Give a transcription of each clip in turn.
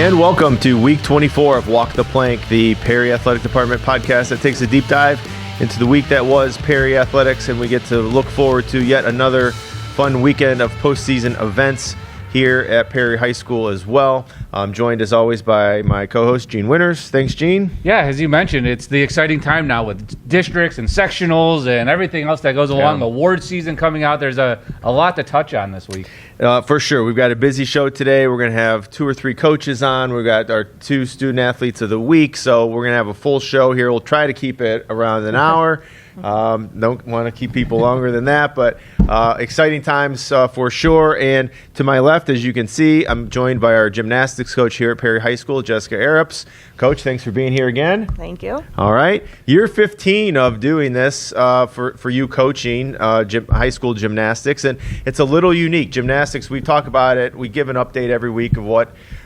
And welcome to week 24 of Walk the Plank, the Perry Athletic Department podcast that takes a deep dive into the week that was Perry Athletics, and we get to look forward to yet another fun weekend of postseason events here at Perry High School as well. I'm joined as always by my co-host Gene Winters. Thanks, Gene. Yeah, as you mentioned, it's the exciting time now with districts and sectionals and everything else that goes along. The award season coming out. There's a lot to touch on this week. For sure. We've got a busy show today. We're going to have 2 or 3 coaches on. We've got our 2 student athletes of the week. So we're going to have a full show here. We'll try to keep it around an hour. Don't want to keep people longer than that, but exciting times for sure. And to my left, as you can see, I'm joined by our gymnastics coach here at Perry High School, Jessica Arrups. Coach, thanks for being here again. Thank you. All right. Year 15 of doing this for you coaching high school gymnastics, and it's a little unique. Gymnastics, we talk about it. We give an update every week of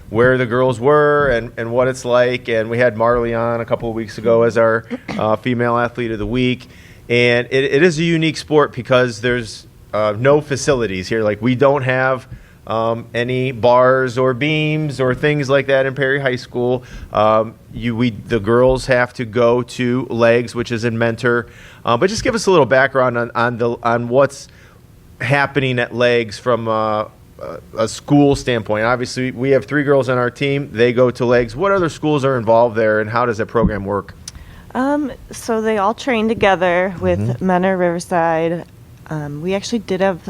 where the girls were and what it's like. And we had Marley on a couple of weeks ago as our female athlete of the week. And it is a unique sport because there's no facilities here. Like, we don't have any bars or beams or things like that in Perry High School. The girls have to go to Legs, which is in Mentor. But just give us a little background on what's happening at Legs from a school standpoint. Obviously, we have 3 girls on our team. They go to Legs. What other schools are involved there, and how does that program work? So they all train together with Mentor, Riverside. We actually did have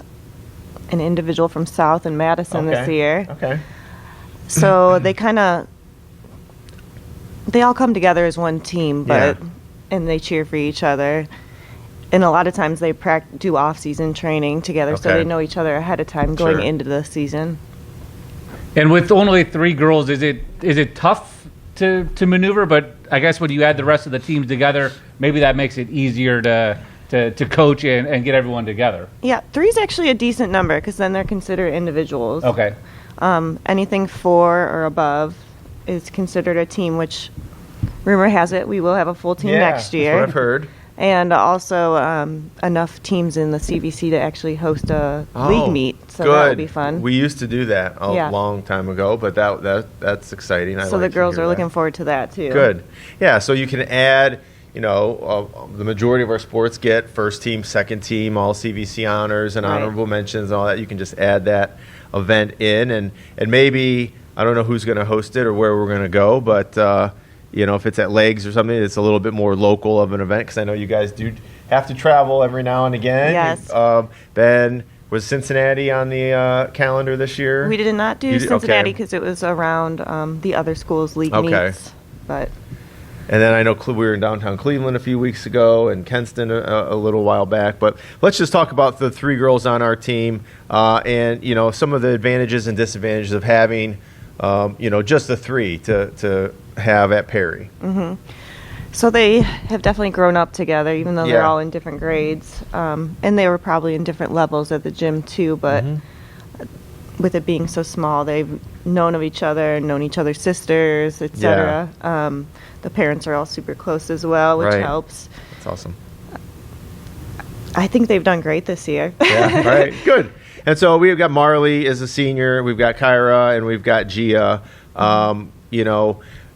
an individual from South and Madison this year. Okay. So they all come together as one team, and they cheer for each other. And a lot of times they do off-season training together, so they know each other ahead of time going into the season. And with only 3 girls, is it tough to maneuver? But I guess when you add the rest of the teams together, maybe that makes it easier to coach and get everyone together. Yeah, 3 is actually a decent number because then they're considered individuals. Okay. Anything 4 or above is considered a team, which rumor has it we will have a full team next year. That's what I've heard. And also enough teams in the CVC to actually host a league meet, so that would be fun. We used to do that a long time ago, but that's exciting. So the girls are looking forward to that too. Good. Yeah, so you can add, the majority of our sports get first team, second team, all CVC honors and honorable mentions and all that. You can just add that event in, and maybe, I don't know who's going to host it or where we're going to go, but if it's at Legs or something, it's a little bit more local of an event, because I know you guys do have to travel every now and again. Yes. Ben, was Cincinnati on the calendar this year? We did not do Cincinnati because it was around the other schools' league meets. And then I know we were in downtown Cleveland a few weeks ago and Kenston a little while back. But let's just talk about the 3 girls on our team and, some of the advantages and disadvantages of having, just the 3 to have at Perry. Mm-hmm. So they have definitely grown up together, even though they're all in different grades. And they were probably in different levels at the gym too, but with it being so small, they've known of each other, known each other's sisters, etc. The parents are all super close as well, which helps. That's awesome. I think they've done great this year. Yeah, right. Good. And so we've got Marley as a senior, we've got Kyra, and we've got Gia.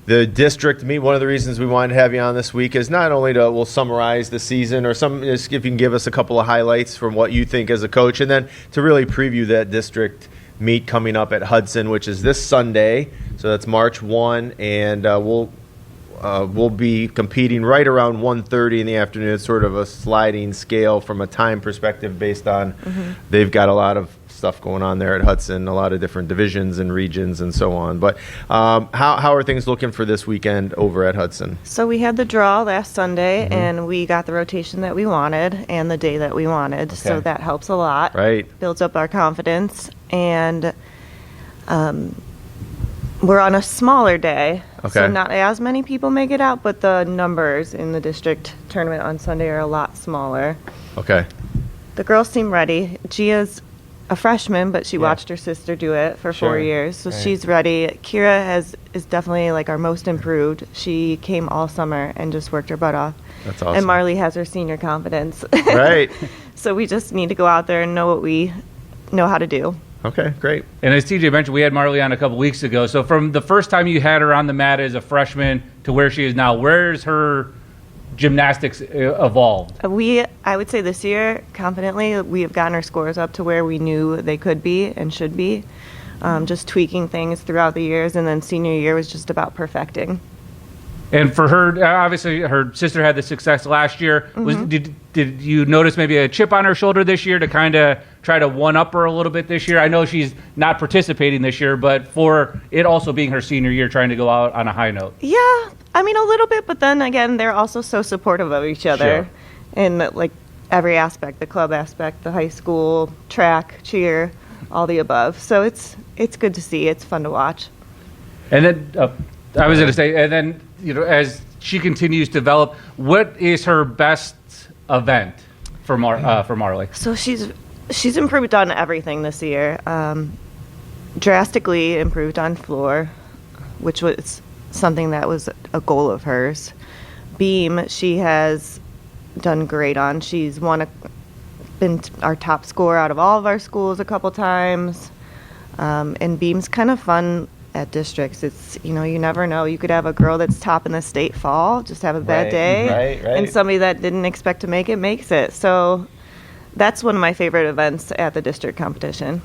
The district meet, one of the reasons we wanted to have you on this week is not only we'll summarize the season or if you can give us a couple of highlights from what you think as a coach, and then to really preview that district meet coming up at Hudson, which is this Sunday. So that's March 1, and we'll be competing right around 1:30 in the afternoon. It's sort of a sliding scale from a time perspective based on they've got a lot of stuff going on there at Hudson, a lot of different divisions and regions and so on. But how are things looking for this weekend over at Hudson? So we had the draw last Sunday, and we got the rotation that we wanted and the day that we wanted. So that helps a lot. Right. Builds up our confidence. And we're on a smaller day. So not as many people make it out, but the numbers in the district tournament on Sunday are a lot smaller. Okay. The girls seem ready. Gia's a freshman, but she watched her sister do it for 4 years, so she's ready. Kira is definitely like our most improved. She came all summer and just worked her butt off. That's awesome. And Marley has her senior confidence. Right. So we just need to go out there and know what we know how to do. Okay, great. And as TJ mentioned, we had Marley on a couple weeks ago. So from the first time you had her on the mat as a freshman to where she is now, where's her gymnastics evolved? I would say this year, confidently, we have gotten our scores up to where we knew they could be and should be. Just tweaking things throughout the years, and then senior year was just about perfecting. And for her, obviously, her sister had the success last year. Did you notice maybe a chip on her shoulder this year to kind of try to one-up her a little bit this year? I know she's not participating this year, but for it also being her senior year, trying to go out on a high note. Yeah, I mean, a little bit, but then again, they're also so supportive of each other in like every aspect, the club aspect, the high school, track, cheer, all the above. So it's good to see. It's fun to watch. And then I was going to say, and then, as she continues to develop, what is her best event for Marley? So she's improved on everything this year. Drastically improved on floor, which was something that was a goal of hers. Beam, she has done great on. She's been our top scorer out of all of our schools a couple times. And beam's kind of fun at districts. It's, you never know. You could have a girl that's top in the state fall, just have a bad day, right. and somebody that didn't expect to make it makes it. So that's one of my favorite events at the district competition.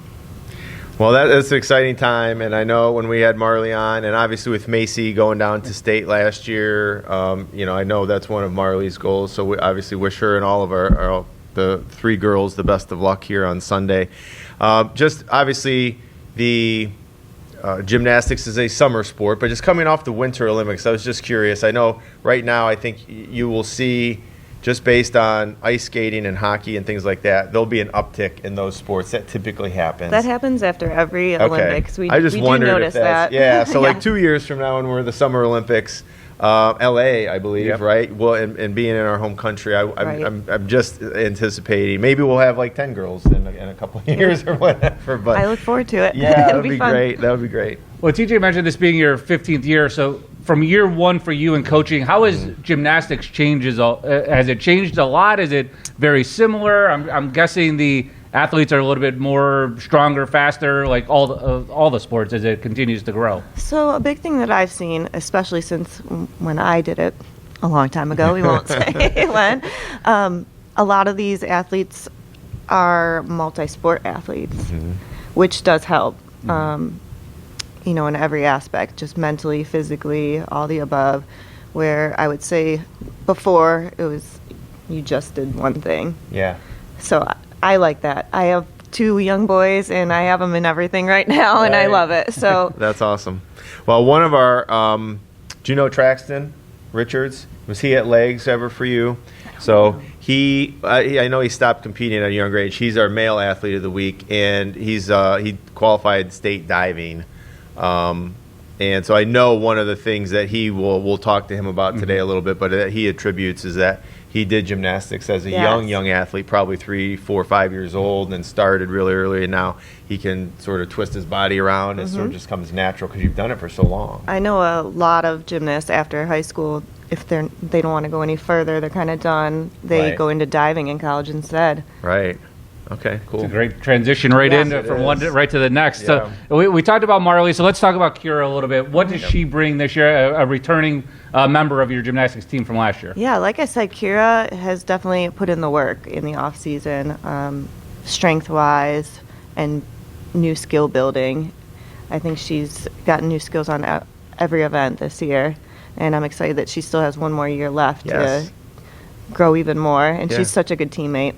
Well, that's an exciting time, and I know when we had Marley on, and obviously with Macy going down to state last year, I know that's one of Marley's goals. So we obviously wish her and all of the three girls the best of luck here on Sunday. Just obviously the gymnastics is a summer sport, but just coming off the Winter Olympics, I was just curious. I know right now I think you will see, just based on ice skating and hockey and things like that, there'll be an uptick in those sports. That typically happens. That happens after every Olympics. I just wondered do notice if that's, that. Yeah, so like 2 years from now when we're the Summer Olympics, LA, I believe, right? Well, and being in our home country, I'm just anticipating. Maybe we'll have like 10 girls in a couple of years or whatever. But I look forward to it. Yeah, that It'll would be fun. great. That would be great. Well, TJ mentioned this being your 15th year. So from year one for you in coaching, how has gymnastics changed? Has it changed a lot? Is it very similar? I'm guessing the athletes are a little bit more stronger, faster, like all the sports as it continues to grow. So a big thing that I've seen, especially since when I did it a long time ago, we won't say when, a lot of these athletes are multi-sport athletes, which does help, in every aspect, just mentally, physically, all the above, where I would say before it was you just did one thing. Yeah. So I like that. I have 2 young boys, and I have them in everything right now, and I love it. So That's awesome. Well, one of our, do you know Traxton Richards? Was he at Legs ever for you? So I know he stopped competing at a younger age. He's our male athlete of the week, and he qualified state diving. And so I know one of the things that we'll talk to him about today a little bit, but that he attributes is that he did gymnastics as a young athlete, probably 3, 4, 5 years old, and started really early. And now he can sort of twist his body around. It sort of just comes natural because you've done it for so long. I know a lot of gymnasts after high school, if they don't want to go any further, they're kind of done. They go into diving in college instead. Right. Okay, cool. It's a great transition from one right to the next. Yeah. So we talked about Marley, so let's talk about Kira a little bit. What does she bring this year, a returning member of your gymnastics team from last year? Yeah, like I said, Kira has definitely put in the work in the off season, strength-wise and new skill building. I think she's gotten new skills on every event this year, and I'm excited that she still has one more year left to grow even more, and she's such a good teammate.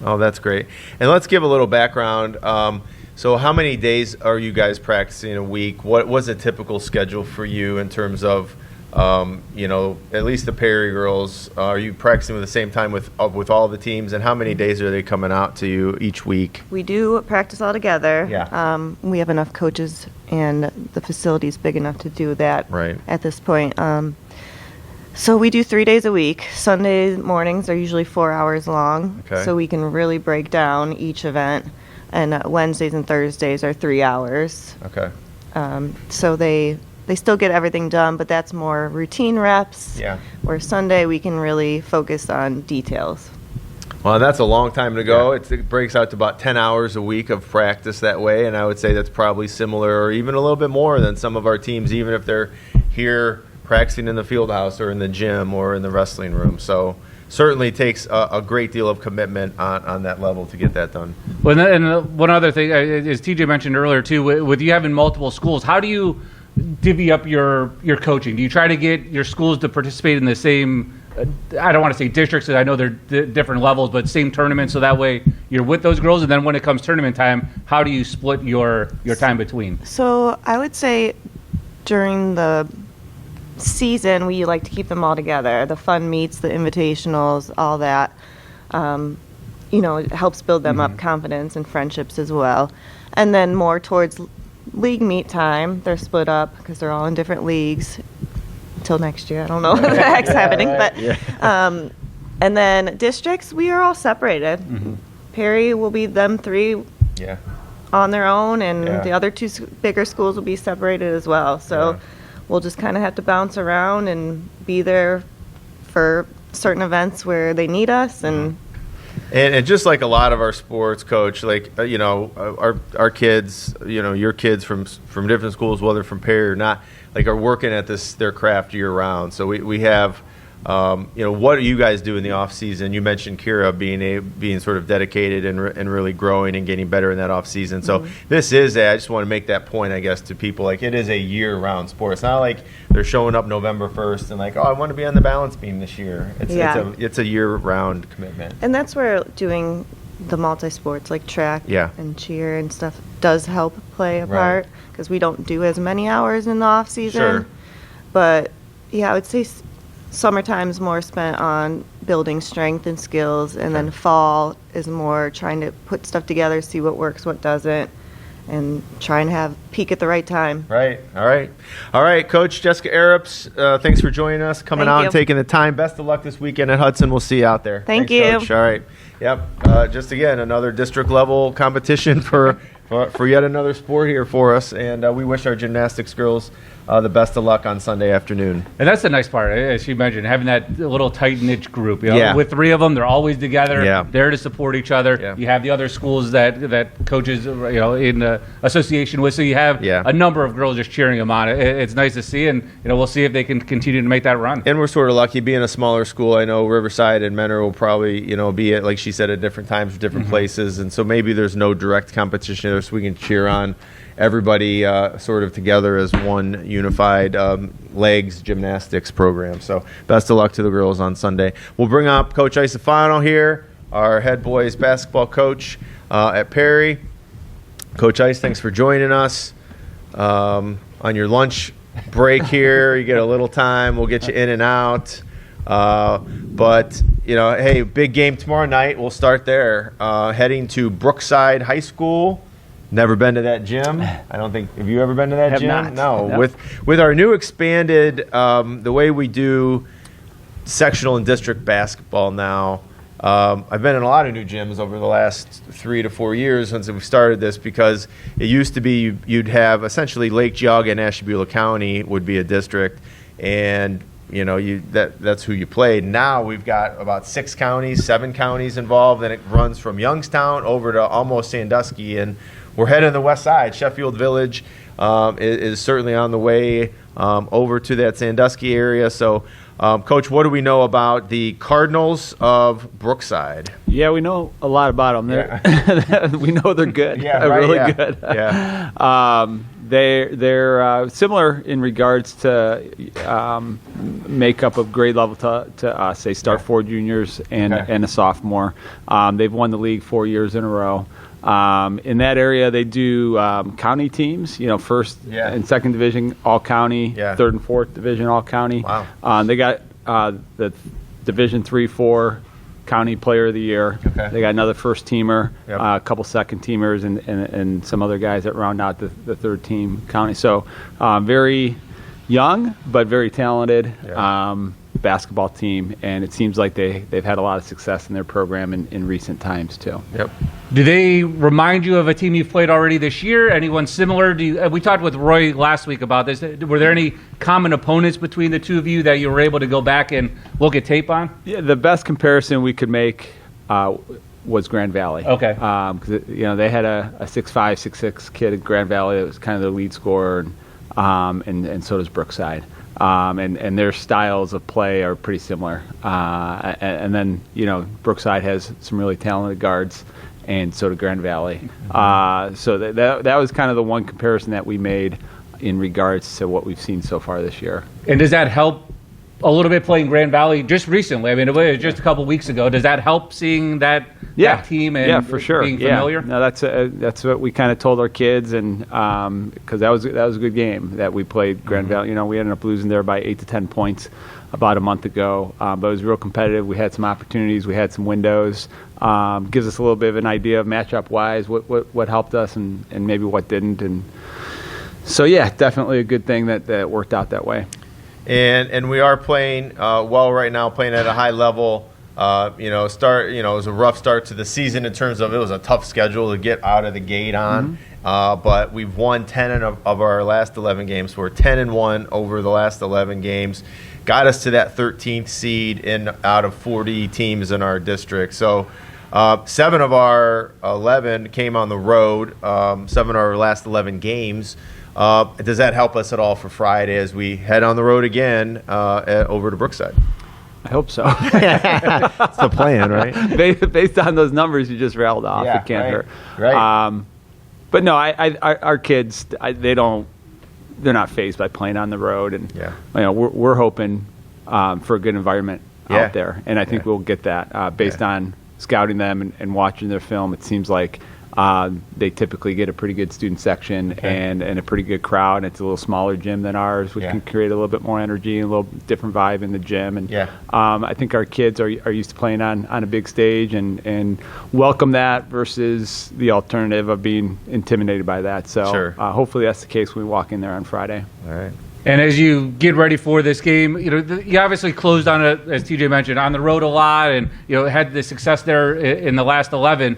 Oh, that's great. And let's give a little background. So how many days are you guys practicing a week? What was a typical schedule for you in terms of, at least the Perry girls? Are you practicing at the same time with all the teams? And how many days are they coming out to you each week? We do practice all together. Yeah. We have enough coaches, and the facility's big enough to do that at this point. So we do 3 days a week. Sunday mornings are usually 4 hours long, so we can really break down each event. And Wednesdays and Thursdays are 3 hours. Okay. So they still get everything done, but that's more routine reps. Yeah. Where Sunday we can really focus on details. Well, that's a long time to go. It breaks out to about 10 hours a week of practice that way, and I would say that's probably similar or even a little bit more than some of our teams, even if they're here practicing in the field house or in the gym or in the wrestling room. So certainly takes a great deal of commitment on that level to get that done. Well, and one other thing, as TJ mentioned earlier too, with you having multiple schools, how do you divvy up your coaching? Do you try to get your schools to participate in the same, I don't want to say districts, because I know they're different levels, but same tournaments, so that way you're with those girls, and then when it comes tournament time, how do you split your time between? So I would say during the season, we like to keep them all together. The fun meets, the invitationals, all that. It helps build them up confidence and friendships as well. And then more towards league meet time, they're split up because they're all in different leagues until next year. I don't know what the heck's happening, but and then districts, we are all separated. Perry will be them three on their own, and the other two bigger schools will be separated as well. So we'll just kind of have to bounce around and be there for certain events where they need us. And just like a lot of our sports, Coach, like, our kids, your kids from different schools, whether from Perry or not, like, are working at their craft year round. So we have, what do you guys do in the off season? You mentioned Kira being sort of dedicated and really growing and getting better in that off season. So this is I just want to make that point, I guess, to people. Like, it is a year round sport. It's not like they're showing up November 1st and like, oh, I want to be on the balance beam this year. It's a year round commitment. And that's where doing the multi-sports like track and cheer and stuff does help play a part, because we don't do as many hours in the off season. Sure. But I would say summertime's more spent on building strength and skills, and then fall is more trying to put stuff together, see what works, what doesn't, and try and have peak at the right time. Right. All right, Coach Jessica Arupps, thanks for joining us, coming out and taking the time. Best of luck this weekend at Hudson. We'll see you out there. Thanks, you, Coach. All right. Yep. Just again, another district level competition for yet another sport here for us, and we wish our gymnastics girls the best of luck on Sunday afternoon. And that's the nice part, as you mentioned, having that little tight-knit group. With three of them, they're always together, there to support each other. You have the other schools that coaches, in association with, so you have a number of girls just cheering them on. It's nice to see, and we'll see if they can continue to make that run. And we're sort of lucky being a smaller school. I know Riverside and Mentor will probably, be at, like she said, at different times, different places, and so maybe there's no direct competition there, so we can cheer on everybody sort of together as one unified legs gymnastics program. So best of luck to the girls on Sunday. We'll bring up Coach Isofano here, our head boys basketball coach at Perry. Coach Ice, thanks for joining us on your lunch break here. You get a little time. We'll get you in and out. But, hey, big game tomorrow night. We'll start there. Heading to Brookside High School. Never been to that gym. I don't think. Have you ever been to that gym? Not. No. With our new expanded, the way we do sectional and district basketball now. I've been in a lot of new gyms over the last 3 to 4 years since we started this, because it used to be you'd have essentially Lake Geauga and Ashtabula County would be a district, and that's who you played. Now we've got about 7 counties involved, and it runs from Youngstown over to almost Sandusky, and we're heading the west side. Sheffield Village is certainly on the way over to that Sandusky area. So, Coach, what do we know about the Cardinals of Brookside? Yeah, we know a lot about them. We know they're good. Really good. Yeah. They're similar in regards to makeup of grade level to us. They start 4 juniors and a sophomore. They've won the league 4 years in a row. In that area, they do county teams, first and second division, all county, third and fourth division, all county. Wow. They got the Division 3-4 county player of the year. They got another first teamer, a couple second teamers, and some other guys that round out the third team county. So very young, but very talented. Basketball team, and it seems like they've had a lot of success in their program in recent times too. Yep. Do they remind you of a team you've played already this year? Anyone similar? We talked with Roy last week about this. Were there any common opponents between the two of you that you were able to go back and look at tape on? Yeah, the best comparison we could make was Grand Valley. Okay. Because they had a 6'5", 6'6" kid at Grand Valley that was kind of their lead scorer, and so does Brookside. And their styles of play are pretty similar. And then Brookside has some really talented guards, and so did Grand Valley. So that was kind of the one comparison that we made in regards to what we've seen so far this year. And does that help a little bit playing Grand Valley just recently? I mean, it was just a couple weeks ago. Does that help seeing that team and for sure. being familiar? No, that's what we kind of told our kids, and because that was a good game that we played Grand Valley. We ended up losing there by 8 to 10 points about a month ago, but it was real competitive. We had some opportunities, we had some windows. Gives us a little bit of an idea of matchup wise what helped us and maybe what didn't, and so definitely a good thing that worked out that way. And we are playing well right now, playing at a high level. It was a rough start to the season in terms of it was a tough schedule to get out of the gate on. But we've won 10 of our last 11 games. We're 10-1 over the last 11 games. Got us to that 13th seed out of 40 teams in our district. So 7 of our 11 came on the road. 7 of our last 11 games. Does that help us at all for Friday as we head on the road again over to Brookside? I hope so. That's the plan, right? Based on those numbers you just rattled off, it can't hurt. Right. But no, our kids, they're not fazed by playing on the road, and we're hoping for a good environment out there, and I think we'll get that based on scouting them and watching their film. It seems like they typically get a pretty good student section and a pretty good crowd. It's a little smaller gym than ours, which can create a little bit more energy and a little different vibe in the gym. And I think our kids are used to playing on a big stage and welcome that versus the alternative of being intimidated by that. So hopefully that's the case when we walk in there on Friday. All right. And as you get ready for this game, you obviously closed on it, as TJ mentioned, on the road a lot, and had the success there in the last 11.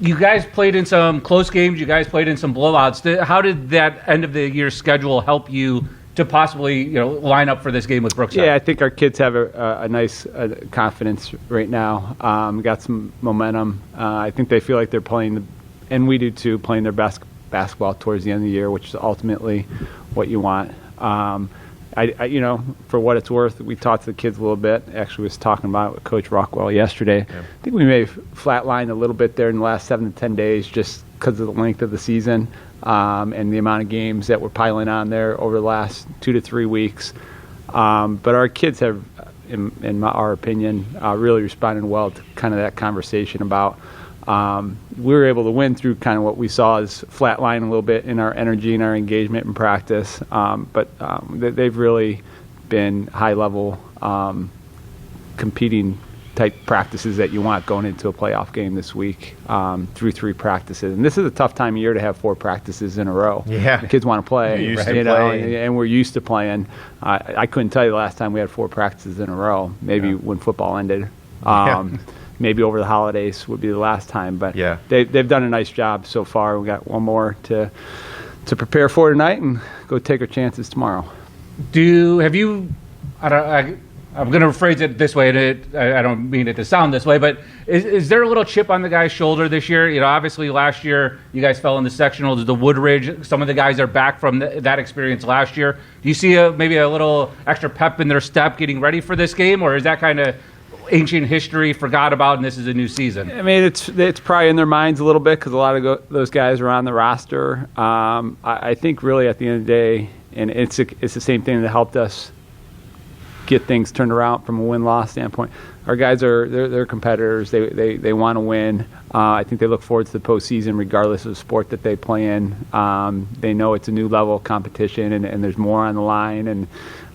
You guys played in some close games. You guys played in some blowouts. How did that end of the year schedule help you to possibly line up for this game with Brookside? Yeah, I think our kids have a nice confidence right now. Got some momentum. I think they feel like they're playing, and we do too, playing their best basketball towards the end of the year, which is ultimately what you want. For what it's worth, we talked to the kids a little bit. Actually, was talking about it with Coach Rockwell yesterday. I think we may have flatlined a little bit there in the last 7 to 10 days just because of the length of the season and the amount of games that we're piling on there over the last 2 to 3 weeks. But our kids have, in our opinion, really responded well to kind of that conversation about we were able to win through kind of what we saw as flatline a little bit in our energy and our engagement in practice. But they've really been high-level competing type practices that you want going into a playoff game this week through 3 practices. And this is a tough time of year to have 4 practices in a row. Yeah. The kids want to play. You're used to playing. And we're used to playing. I couldn't tell you the last time we had 4 practices in a row, maybe when football ended. Maybe over the holidays would be the last time, but they've done a nice job so far. We got one more to prepare for tonight and go take our chances tomorrow. I'm going to phrase it this way, and I don't mean it to sound this way, but is there a little chip on the guy's shoulder this year? Obviously last year you guys fell in the sectionals, the Woodridge. Some of the guys are back from that experience last year. Do you see maybe a little extra pep in their step getting ready for this game, or is that kind of ancient history forgot about and this is a new season? I mean, it's probably in their minds a little bit because a lot of those guys are on the roster. I think really at the end of the day, and it's the same thing that helped us get things turned around from a win-loss standpoint. Our guys they're competitors. They want to win. I think they look forward to the postseason regardless of the sport that they play in. They know it's a new level of competition and there's more on the line, and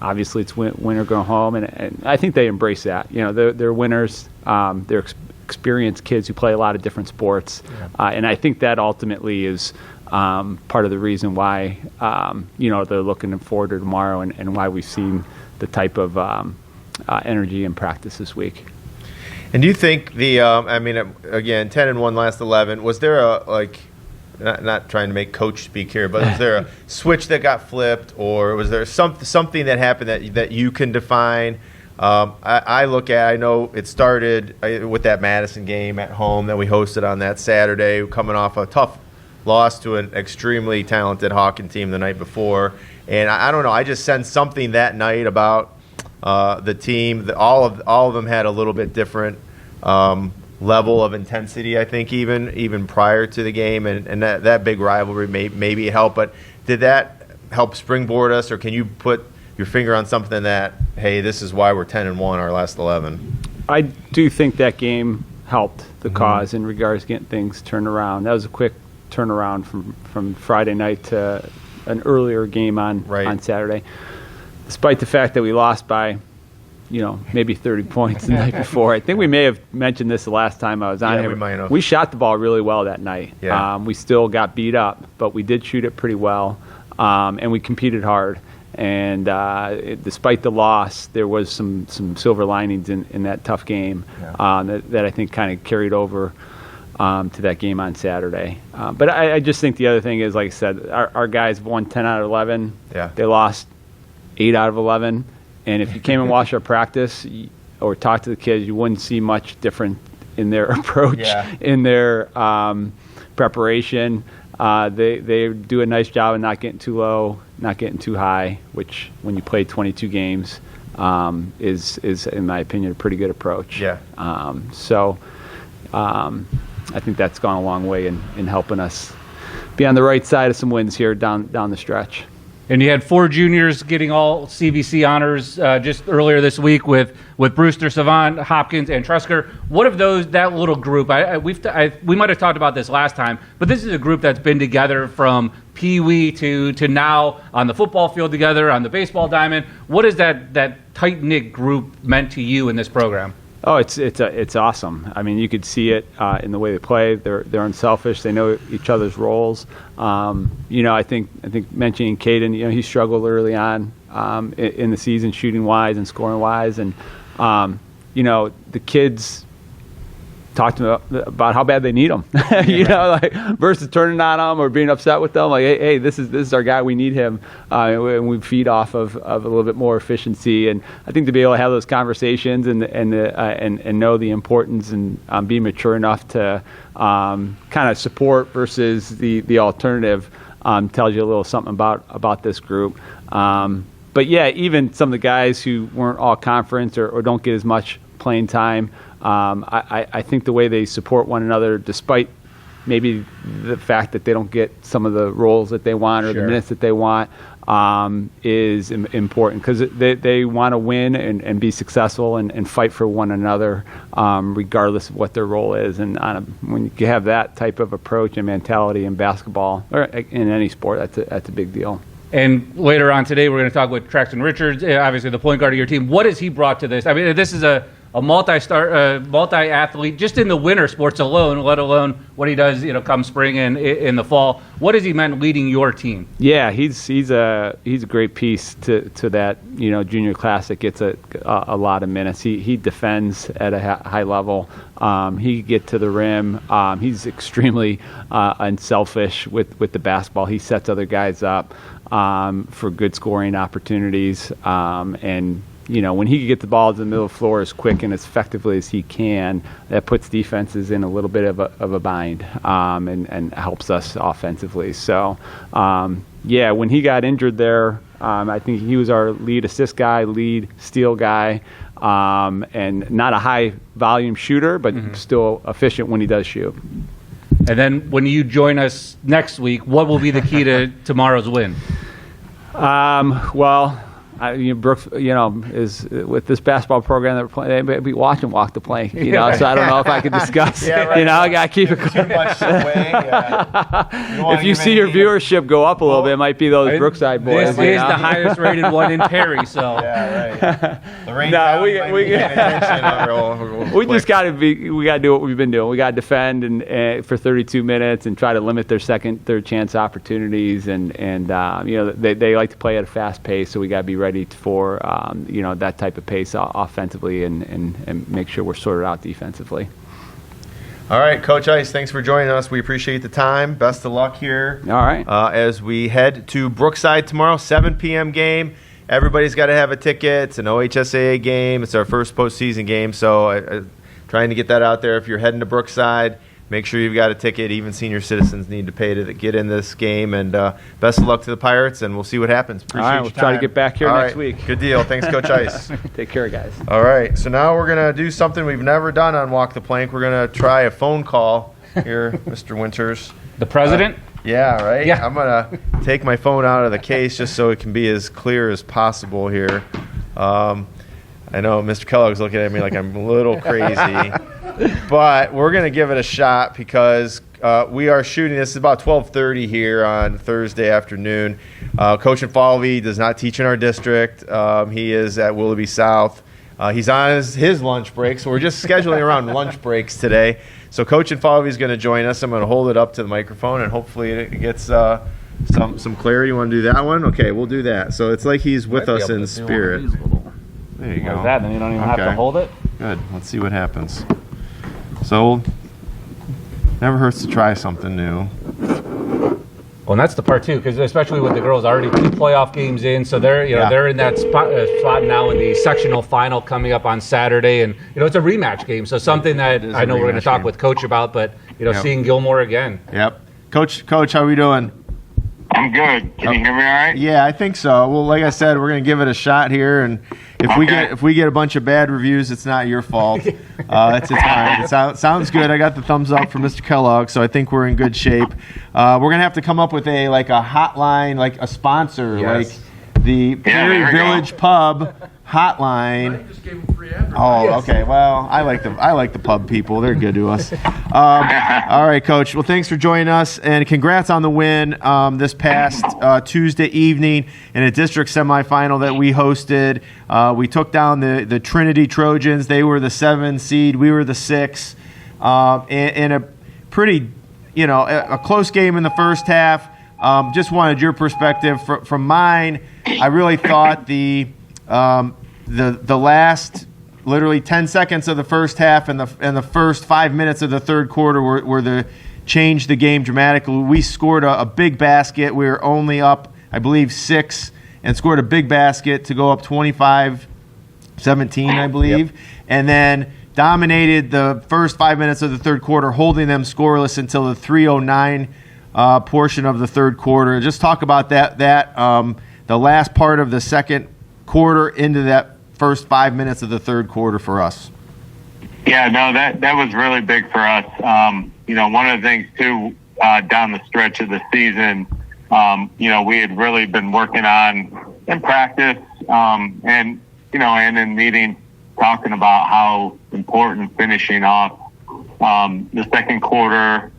obviously it's win or go home, and I think they embrace that. They're winners. They're experienced kids who play a lot of different sports, and I think that ultimately is part of the reason why they're looking forward to tomorrow and why we've seen the type of energy in practice this week. And do you think again, 10-1 last 11, was there not trying to make coach speak here, but was there a switch that got flipped, or was there something that happened that you can define I look at, I know it started with that Madison game at home that we hosted on that Saturday, coming off a tough loss to an extremely talented Hawken team the night before. And I don't know, I just sensed something that night about the team. All of them had a little bit different level of intensity, I think, even prior to the game. And that big rivalry maybe helped. But did that help springboard us, or can you put your finger on something that, hey, this is why we're 10-1 our last 11? I do think that game helped the cause in regards to getting things turned around. That was a quick turnaround from Friday night to an earlier game on Saturday. Despite the fact that we lost by, maybe 30 points the night before. I think we may have mentioned this the last time I was on here. We might have. We shot the ball really well that night. Yeah. We still got beat up, but we did shoot it pretty well, and we competed hard. And despite the loss, there was some silver linings in that tough game that I think kind of carried over to that game on Saturday. But I just think the other thing is, like I said, our guys won 10 out of 11. Yeah. They lost 8 out of 11. And if you came and watched our practice or talked to the kids, you wouldn't see much different in their approach, in their preparation. They do a nice job of not getting too low, not getting too high, which when you play 22 games is in my opinion a pretty good approach. Yeah. I think that's gone a long way in helping us be on the right side of some wins here down the stretch. And you had 4 juniors getting all CVC honors just earlier this week with Brewster, Savant, Hopkins, and Trusker. What of that little group? We might have talked about this last time, but this is a group that's been together from Pee Wee to now on the football field together, on the baseball diamond. What has that tight knit group meant to you in this program? Oh, it's awesome. I mean, you could see it in the way they play. They're unselfish. They know each other's roles. I think mentioning Caden, he struggled early on in the season, shooting wise and scoring wise, and the kids talked to them about how bad they need him. Versus turning on them or being upset with them. Like, hey, this is our guy. We need him, and we feed off of a little bit more efficiency. And I think to be able to have those conversations and know the importance and be mature enough to kind of support versus the alternative tells you a little something about this group. But yeah, even some of the guys who weren't all conference or don't get as much playing time. I think the way they support one another, despite maybe the fact that they don't get some of the roles that they want or the minutes that they want, is important because they want to win and be successful and fight for one another, regardless of what their role is. And when you have that type of approach and mentality in basketball or in any sport, that's a big deal. And later on today, we're going to talk with Traxton Richards, obviously the point guard of your team. What has he brought to this? I mean, this is a multi-athlete just in the winter sports alone, let alone what he does, come spring and in the fall. What has he meant leading your team? Yeah, he's a great piece to that junior class that gets a lot of minutes. He defends at a high level. He can get to the rim. He's extremely unselfish with the basketball. He sets other guys up for good scoring opportunities, and when he can get the ball to the middle of the floor as quick and as effectively as he can, that puts defenses in a little bit of a bind, and helps us offensively. So, when he got injured there, I think he was our lead assist guy, lead steal guy, and not a high volume shooter, but still efficient when he does shoot. And then when you join us next week, what will be the key to tomorrow's win? Brooks, is with this basketball program that we're playing, they be watching walk the plank, so I don't know if I can discuss. I got to keep it too much away. If you see your viewership go up a little bit, it might be those Brookside boys. This is the highest rated one in Perry, so. Yeah, right. We just got to do what we've been doing. We got to defend and for 32 minutes and try to limit their second, third chance opportunities, and they like to play at a fast pace, so we got to be ready for that type of pace offensively and make sure we're sorted out defensively. All right, Coach Ice, thanks for joining us. We appreciate the time. Best of luck here. All right. As we head to Brookside tomorrow, 7 p.m. game. everybody's got to have a ticket. It's an OHSAA game. It's our first postseason game, so trying to get that out there. If you're heading to Brookside, make sure you've got a ticket. Even senior citizens need to pay to get in this game. And best of luck to the Pirates, and we'll see what happens. Appreciate All right, we'll try to get back here next week. Good deal. Thanks, Coach Ice. Take care, guys. All right, so now we're going to do something we've never done on Walk the Plank. We're going to try a phone call here, Mr. Winters. The president? Yeah, right? Yeah. I'm going to take my phone out of the case just so it can be as clear as possible here. I know Mr. Kellogg's looking at me like I'm a little crazy. But we're going to give it a shot because we are shooting. This is about 12:30 here on Thursday afternoon. Coach Infalvi does not teach in our district. He is at Willoughby South. He's on his lunch break, so we're just scheduling around lunch breaks today. So Coach Infalvi is going to join us. I'm going to hold it up to the microphone, and hopefully it gets some clarity. You want to do that one? Okay, we'll do that. So it's like he's with us in spirit. There you go. Like that, then you don't even have to hold it. Good. Let's see what happens. So, never hurts to try something new. Well, and that's the part too, because especially with the girls, already 2 playoff games in, so they're they're in that spot now in the sectional final coming up on Saturday, and it's a rematch game, so something that I know we're going to talk with Coach about, but seeing Gilmore again. Yep. Coach, how are we doing? I'm good. Can you hear me all right? Yeah, I think so. Well, like I said, we're going to give it a shot here, and if we get a bunch of bad reviews, it's not your fault. It's fine. It sounds good. I got the thumbs up from Mr. Kellogg, so I think we're in good shape. We're going to have to come up with a hotline, like a sponsor, like the Prairie Village Pub hotline. I just gave them free address. Oh, okay. Well, I like the pub people. They're good to us. All right, Coach. Well, thanks for joining us, and congrats on the win this past Tuesday evening in a district semifinal that we hosted. We took down the Trinity Trojans. They were the 7 seed. We were the 6. In a pretty, a close game in the first half. Just wanted your perspective. From mine, I really thought the last literally 10 seconds of the first half and the first 5 minutes of the third quarter were changed the game dramatically. We scored a big basket. We were only up, I believe, 6, and scored a big basket to go up 25-17, I believe, and then dominated the first 5 minutes of the third quarter, holding them scoreless until the 3:09 portion of the third quarter. Just talk about that the last part of the second quarter into that first 5 minutes of the third quarter for us. Yeah, no, that was really big for us. One of the things too, down the stretch of the season, we had really been working on in practice, and in meetings, talking about how important finishing off the second quarter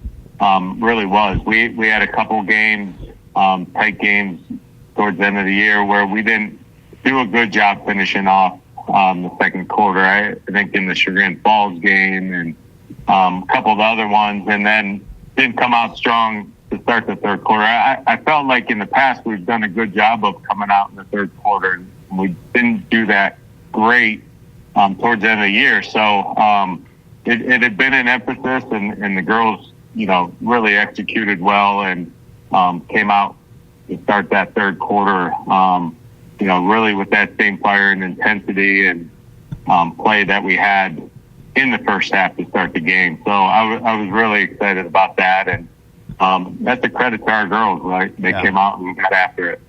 really was. We had a couple games, tight games towards the end of the year where we didn't do a good job finishing off the second quarter. I think in the Chagrin Falls game and a couple of the other ones, and then didn't come out strong to start the third quarter. I felt like in the past we've done a good job of coming out in the third quarter, and we didn't do that great towards the end of the year. So it had been an emphasis, and the girls, really executed well and came out to start that third quarter, really with that same fire and intensity and play that we had in the first half to start the game. So I was really excited about that, and that's a credit to our girls, right? They came out and got after it.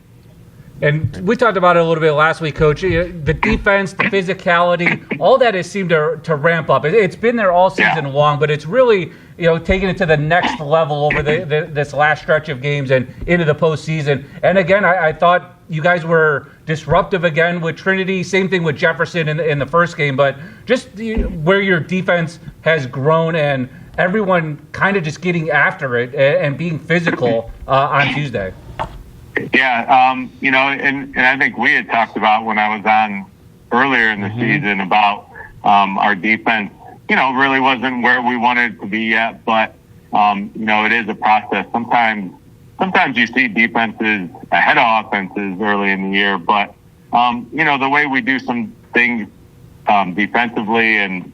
And we talked about it a little bit last week, Coach. The defense, the physicality, all that has seemed to ramp up. It's been there all season long, but it's really taking it to the next level over this last stretch of games and into the postseason. And again, I thought you guys were disruptive again with Trinity. Same thing with Jefferson in the first game, but just where your defense has grown and everyone kind of just getting after it and being physical on Tuesday. Yeah, and I think we had talked about when I was on earlier in the season about our defense, really wasn't where we wanted it to be yet, but, it is a process. Sometimes you see defenses ahead of offenses early in the year, but, the way we do some things defensively and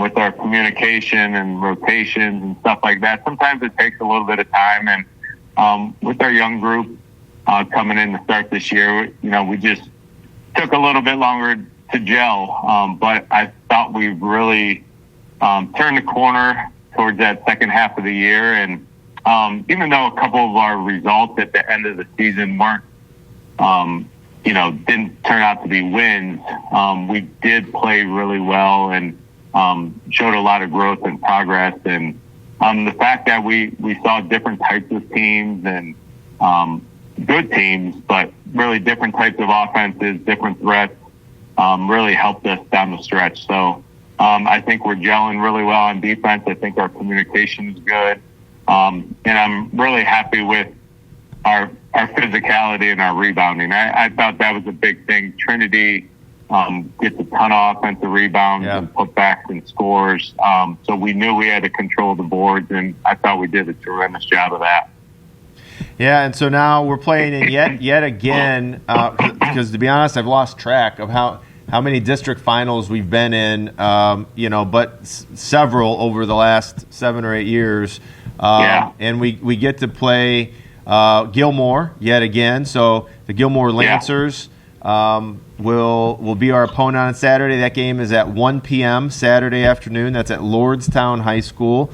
with our communication and rotations and stuff like that, sometimes it takes a little bit of time. And with our young group, coming in to start this year, we just took a little bit longer to gel, but I thought we really turned the corner towards that second half of the year. And even though a couple of our results at the end of the season weren't, didn't turn out to be wins, we did play really well and showed a lot of growth and progress. And the fact that we saw different types of teams and good teams, but really different types of offenses, different threats, really helped us down the stretch. So I think we're gelling really well on defense. I think our communication is good. And I'm really happy with our physicality and our rebounding. I thought that was a big thing. Trinity gets a ton of offensive rebounds and putbacks and scores. So we knew we had to control the boards, and I thought we did a tremendous job of that. Yeah, and so now we're playing in yet again, because to be honest, I've lost track of how many district finals we've been in, but several over the last 7 or 8 years. And we get to play Gilmore yet again. So the Gilmore Lancers will be our opponent on Saturday. That game is at 1 p.m. Saturday afternoon. That's at Lordstown High School.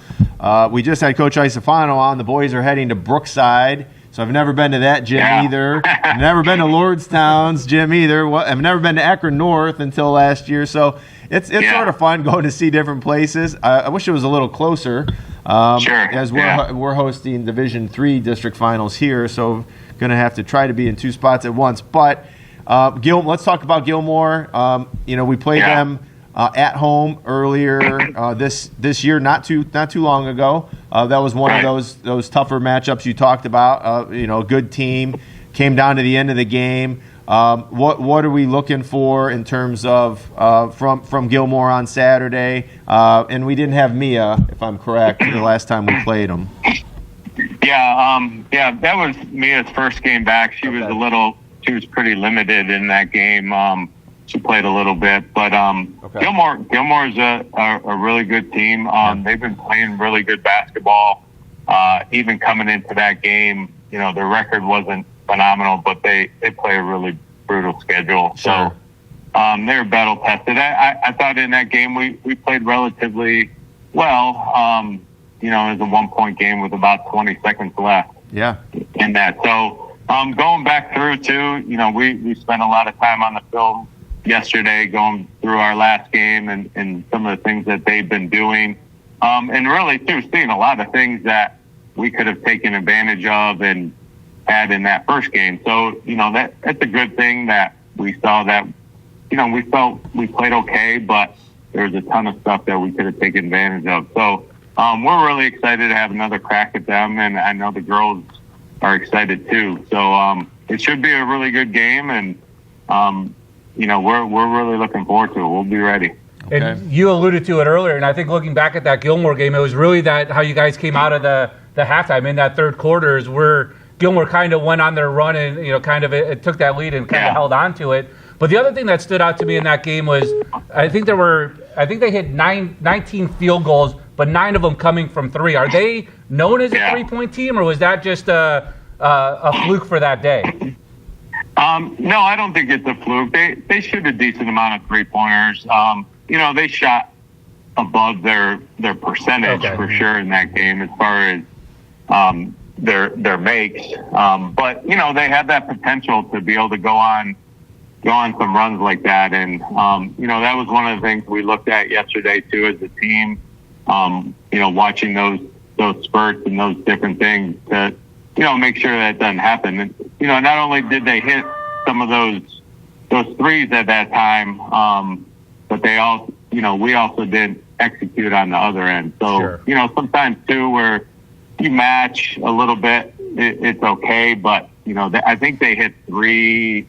We just had Coach Isofano on. The boys are heading to Brookside. So I've never been to that gym either. I've never been to Lordstown's gym either. I've never been to Akron North until last year. So it's sort of fun going to see different places. I wish it was a little closer. As we're hosting Division III district finals here, so going to have to try to be in 2 spots at once. But let's talk about Gilmore. We played them at home earlier this year, not too long ago. That was one of those tougher matchups you talked about. A good team came down to the end of the game. What are we looking for in terms of from Gilmore on Saturday? And we didn't have Mia, if I'm correct, the last time we played them. That was Mia's first game back. She was pretty limited in that game. She played a little bit, but Gilmore's a really good team. They've been playing really good basketball. Even coming into that game, their record wasn't phenomenal, but they play a really brutal schedule. Sure. So they're battle tested. I thought in that game we played relatively well. It was a 1-point game with about 20 seconds left. Yeah. In that. So going back through too, we spent a lot of time on the film yesterday going through our last game and some of the things that they've been doing. And really too, seeing a lot of things that we could have taken advantage of and had in that first game. So, that's a good thing that we saw that, we felt we played okay, but there was a ton of stuff that we could have taken advantage of. So, we're really excited to have another crack at them, and I know the girls are excited too. So, it should be a really good game, and, we're really looking forward to it. We'll be ready. Okay. And you alluded to it earlier, and I think looking back at that Gilmore game, it was really that how you guys came out of the halftime in that third quarter is where Gilmore kind of went on their run and, it took that lead and kind of held on to it. But the other thing that stood out to me in that game was I think they hit 19 field goals, but 9 of them coming from 3. Are they known as a 3-point team, or was that just a fluke for that day? No, I don't think it's a fluke. They shoot a decent amount of 3-pointers. They shot above their percentage for sure in that game as far as their makes. But they have that potential to be able to go on some runs like that. And that was one of the things we looked at yesterday too as a team. Watching those spurts and those different things to make sure that doesn't happen. And, not only did they hit some of those threes at that time, but they also, we also did execute on the other end. So, sometimes too, where you match a little bit, it's okay. But, I think they hit three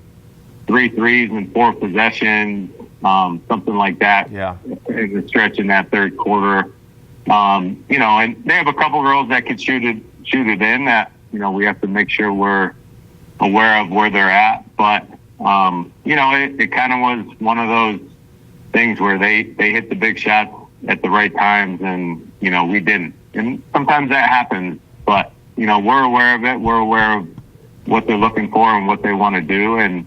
threes in 4 possessions, something like that. Yeah. In the stretch in that third quarter. And they have a couple girls that can shoot it in that, we have to make sure we're aware of where they're at. But, it kind of was one of those things where they hit the big shots at the right times and, we didn't. And sometimes that happens, but, we're aware of it. We're aware of what they're looking for and what they want to do. And,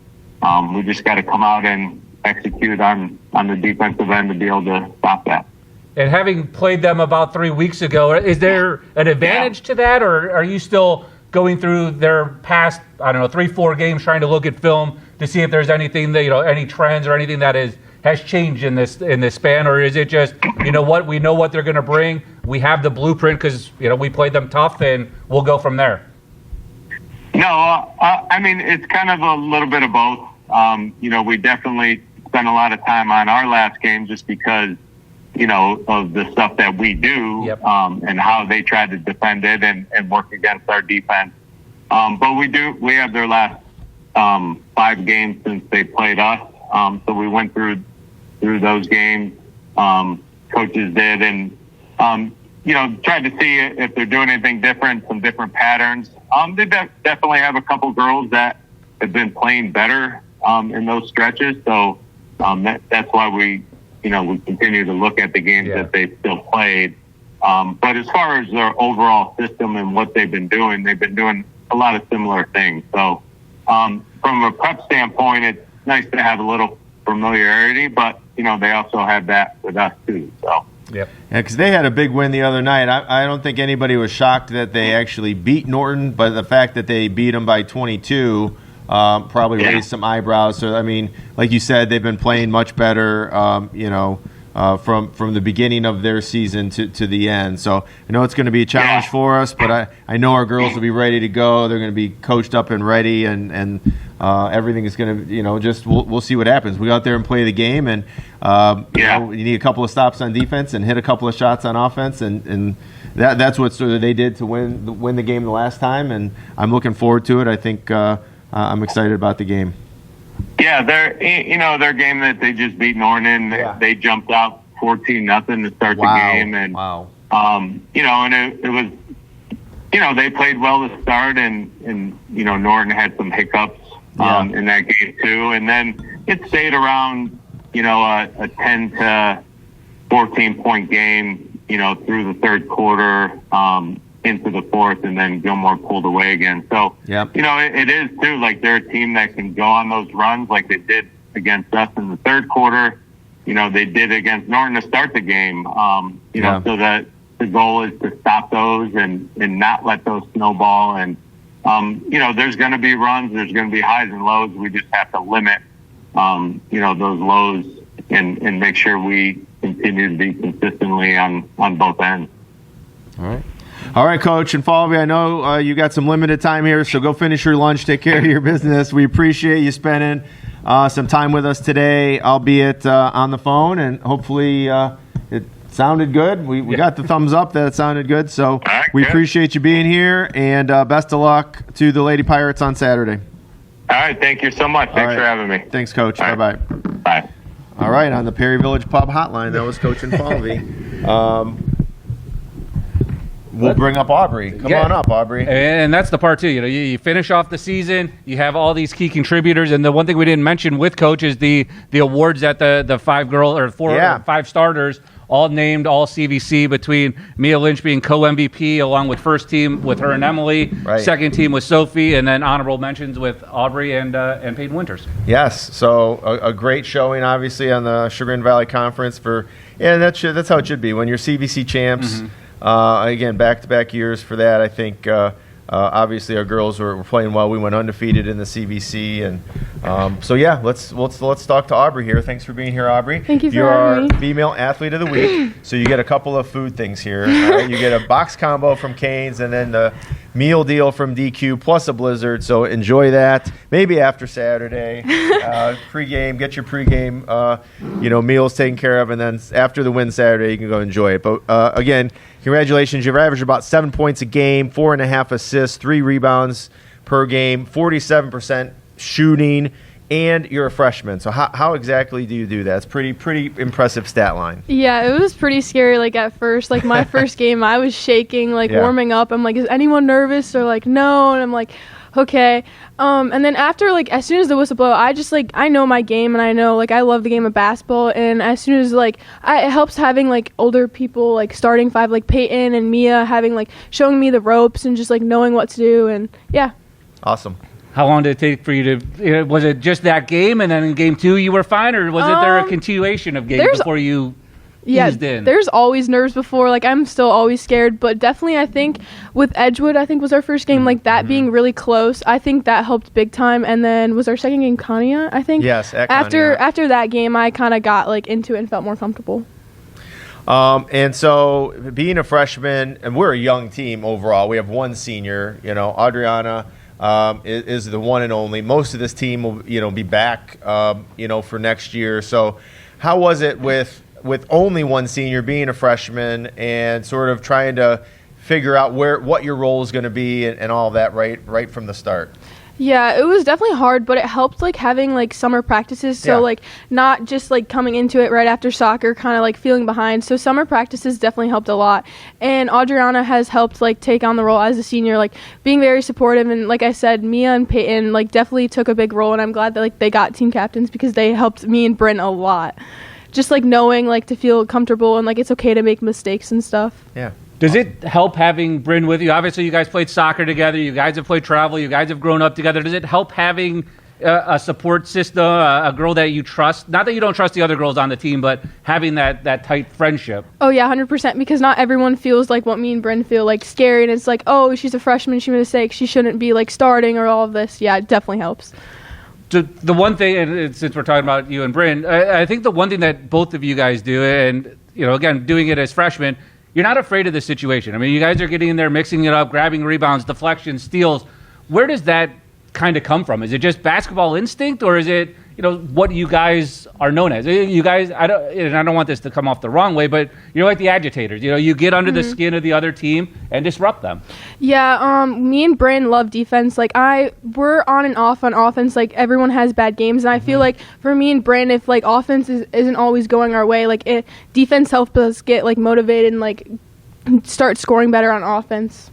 we just got to come out and execute on the defensive end to be able to stop that. And having played them about 3 weeks ago, is there an advantage to that, or are you still going through their past, 3-4 games, trying to look at film to see if there's anything that, any trends or anything that has changed in this span, or is it just, we know what they're going to bring, we have the blueprint because we played them tough, and we'll go from there? No, it's kind of a little bit of both. We definitely spent a lot of time on our last game just because, of the stuff that we do. Yep. And how they tried to defend it and work against our defense. But we have their last 5 games since they played us. So we went through those games, coaches did, and, tried to see if they're doing anything different, some different patterns. They definitely have a couple girls that have been playing better in those stretches. So that's why we continue to look at the games that they've still played. But as far as their overall system and what they've been doing a lot of similar things. So from a prep standpoint, it's nice to have a little familiarity, but, they also have that with us too. So. Yep. Yeah, because they had a big win the other night. I don't think anybody was shocked that they actually beat Norton, but the fact that they beat them by 22 probably raised some eyebrows. So, like you said, they've been playing much better, from the beginning of their season to the end. So I know it's going to be a challenge for us, but I know our girls will be ready to go. They're going to be coached up and ready, and everything is going to, we'll see what happens. We go out there and play the game, and you need a couple of stops on defense and hit a couple of shots on offense, and that's what sort of they did to win the game the last time, and I'm looking forward to it. I think I'm excited about the game. Yeah, their game that they just beat Norton, they jumped out 14-0 to start the game, and and it was, they played well to start, and Norton had some hiccups in that game too, and then it stayed around a 10 to 14 point game through the third quarter into the fourth, and then Gilmore pulled away again. So, it is too, like they're a team that can go on those runs like they did against us in the third quarter. They did against Norton to start the game. So that the goal is to stop those and not let those snowball. And, there's going to be runs, there's going to be highs and lows. We just have to limit, those lows and make sure we continue to be consistently on both ends. All right, Coach and Falvey, I know you got some limited time here, so go finish your lunch, take care of your business. We appreciate you spending some time with us today, albeit on the phone, and hopefully it sounded good. We got the thumbs up that it sounded good, so we appreciate you being here, and best of luck to the Lady Pirates on Saturday. All right, thank you so much. Thanks for having me. Thanks, Coach. All Bye-bye. Right. Bye. All right, on the Perry Village Pub hotline, that was Coach and Falvey. We'll bring up Aubrey. Come on up, Aubrey. And that's the part, too. You finish off the season, you have all these key contributors, and the one thing we didn't mention with Coach is the awards that the 5 starters all named all CVC, between Mia Lynch being co-MVP along with first team with her and Emily, second team with Sophie, and then honorable mentions with Aubrey and Peyton Winters. Yes, so a great showing, obviously, on the Chagrin Valley Conference that's how it should be when you're CVC champs. Mm-hmm. Again, back-to-back years for that. I think obviously our girls were playing well. We went undefeated in the CVC, and let's talk to Aubrey here. Thanks for being here, Aubrey. Thank you for having me. You're our female athlete of the week, so you get a couple of food things here. You get a box combo from Cane's, and then the meal deal from DQ plus a Blizzard. So enjoy that. Maybe after Saturday, pregame, get your pregame, meals taken care of, and then after the win Saturday, you can go enjoy it. But again, congratulations. You've averaged about 7 points a game, 4.5 assists, 3 rebounds per game, 47% shooting, and you're a freshman. So how exactly do you do that? It's pretty impressive stat line. Yeah, it was pretty scary, at first. My first game, I was shaking, warming up. I'm like, is anyone nervous? Or no. And I'm like, okay. And then after, as soon as the whistle blew, I just, I know my game, and I know, I love the game of basketball. And as soon as, it helps having, older people, starting 5, Peyton and Mia, having, showing me the ropes and just, knowing what to do. And, yeah. Awesome. How long did it take for you to? Was it just that game, and then in game 2 you were fine, or was it there a continuation of games before you eased in? There's always nerves before. Like, I'm still always scared, but definitely I think with Edgewood, I think was our first game, like that being really close. I think that helped big time. And then was our second game Conneaut, I think. Yes, at after Conneaut. that game, I kind of got like into it and felt more comfortable. And so being a freshman, and we're a young team overall. We have one senior, Adriana is the one and only. Most of this team will, be back, for next year. So how was it with only one senior being a freshman and sort of trying to figure out what your role is going to be and all that right from the start? Yeah, it was definitely hard, but it helped like having like summer practices. So like not just like coming into it right after soccer, kind of like feeling behind. So summer practices definitely helped a lot. And Adriana has helped like take on the role as a senior, like being very supportive. And like I said, Mia and Peyton like definitely took a big role. And I'm glad that like they got team captains because they helped me and Bryn a lot. Just like knowing like to feel comfortable and like it's okay to make mistakes and stuff. Yeah. Does it help having Bryn with you? Obviously, you guys played soccer together. You guys have played travel. You guys have grown up together. Does it help having a support system, a girl that you trust? Not that you don't trust the other girls on the team, but having that tight friendship. Oh, yeah, 100%, because not everyone feels like what me and Bryn feel, like scary. And it's like, oh, she's a freshman. She made a mistake. She shouldn't be like starting or all of this. Yeah, it definitely helps. The one thing, and since we're talking about you and Bryn, I think the one thing that both of you guys do, and, again, doing it as freshmen, you're not afraid of the situation. I mean, you guys are getting in there, mixing it up, grabbing rebounds, deflections, steals. Where does that kind of come from? Is it just basketball instinct, or is it, what you guys are known as? You guys, I don't want this to come off the wrong way, but you're like the agitators. You get under the skin of the other team and disrupt them. Yeah, me and Bryn love defense. Like we're on and off on offense. Like everyone has bad games, and I feel like for me and Bryn, if like offense isn't always going our way, like defense helps us get like motivated and like start scoring better on offense.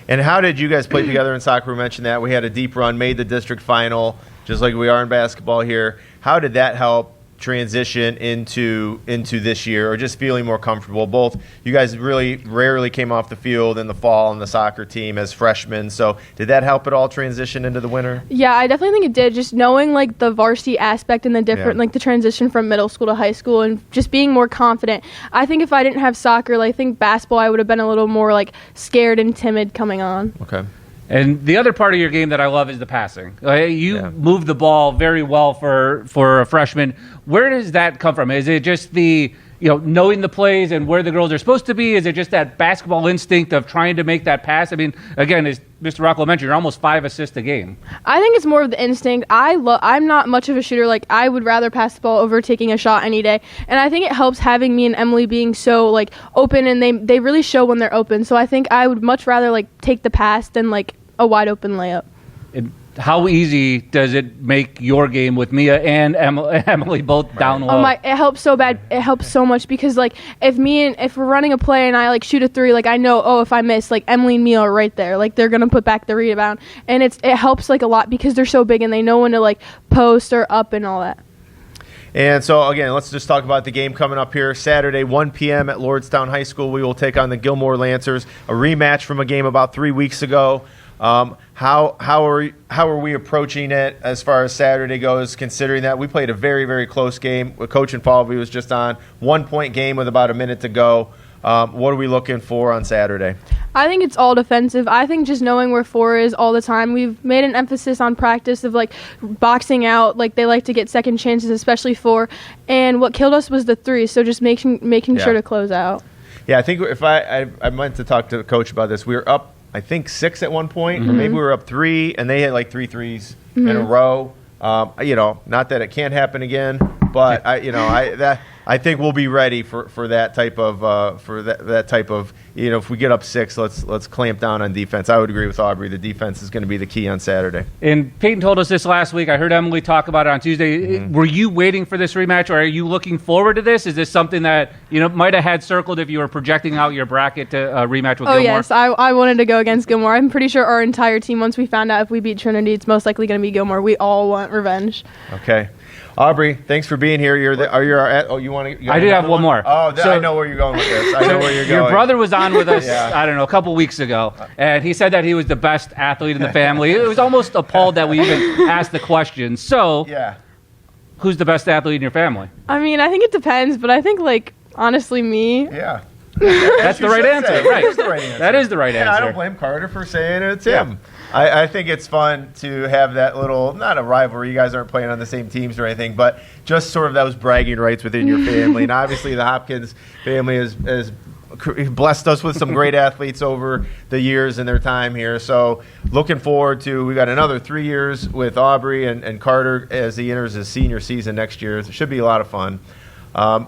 And how did you guys play together in soccer? We mentioned that we had a deep run, made the district final, just like we are in basketball here. How did that help transition into this year, or just feeling more comfortable? Both you guys really rarely came off the field in the fall on the soccer team as freshmen. So did that help at all transition into the winter? Yeah, I definitely think it did. Just knowing like the varsity aspect and the different like the transition from middle school to high school and just being more confident. I think if I didn't have soccer, like, I think basketball, I would have been a little more like scared and timid coming on. Okay. And the other part of your game that I love is the passing. You move the ball very well for a freshman. Where does that come from? Is it just the knowing the plays and where the girls are supposed to be? Is it just that basketball instinct of trying to make that pass? I mean, again, as Mr. Rockwell mentioned, you're almost 5 assists a game. I think it's more of the instinct. I'm not much of a shooter. Like, I would rather pass the ball over taking a shot any day. And I think it helps having me and Emily being so like open, and they really show when they're open. So I think I would much rather like take the pass than like a wide open layup. How easy does it make your game with Mia and Emily both down low? Oh my! It helps so bad. It helps so much because like if we're running a play and I like shoot a 3, like I know if I miss, like Emily and Mia are right there, like they're gonna put back the rebound, and it helps like a lot because they're so big and they know when to like post or up and all that. And so, again, let's just talk about the game coming up here. Saturday, 1 p.m. at Lordstown High School. We will take on the Gilmore Lancers, a rematch from a game about 3 weeks ago. How are we approaching it as far as Saturday goes, considering that we played a very, very close game? Coach Infalvi was just on 1-point game with about a minute to go. What are we looking for on Saturday? I think it's all defensive. I think just knowing where 4 is all the time. We've made an emphasis on practice of like boxing out. Like they like to get second chances, especially 4. And what killed us was the 3. So just making sure to close out. Yeah, I think if I meant to talk to the coach about this. We were up, I think 6 at one point, or maybe we were up 3, and they had like 3 threes in a row. Not that it can't happen again, but I think we'll be ready for that type of if we get up 6, let's clamp down on defense. I would agree with Aubrey. The defense is going to be the key on Saturday. And Peyton told us this last week. I heard Emily talk about it on Tuesday. Were you waiting for this rematch, or are you looking forward to this? Is this something that might have had circled if you were projecting out your bracket to rematch with Gilmore? Oh yes, I wanted to go against Gilmore. I'm pretty sure our entire team, once we found out if we beat Trinity, it's most likely going to be Gilmore. We all want revenge. Okay. Aubrey, thanks for being here. You want to? I do have one more. Oh, So- I know where you're going with this. I know where you're going. Your brother was on with us, Yeah. I don't know, a couple weeks ago, and he said that he was the best athlete in the family. It was almost appalled that we even asked the question. So, Yeah. who's the best athlete in your family? I mean, I think it depends, but I think honestly me. Yeah. That's the right answer, right? That is the right answer. That is the right And I answer. don't blame Carter for saying it. It's him. I think it's fun to have that little, not a rivalry. You guys aren't playing on the same teams or anything, but just sort of those bragging rights within your family. And obviously, the Hopkins family has blessed us with some great athletes over the years in their time here. So, looking forward to, we got another 3 years with Aubrey and Carter as he enters his senior season next year. It should be a lot of fun.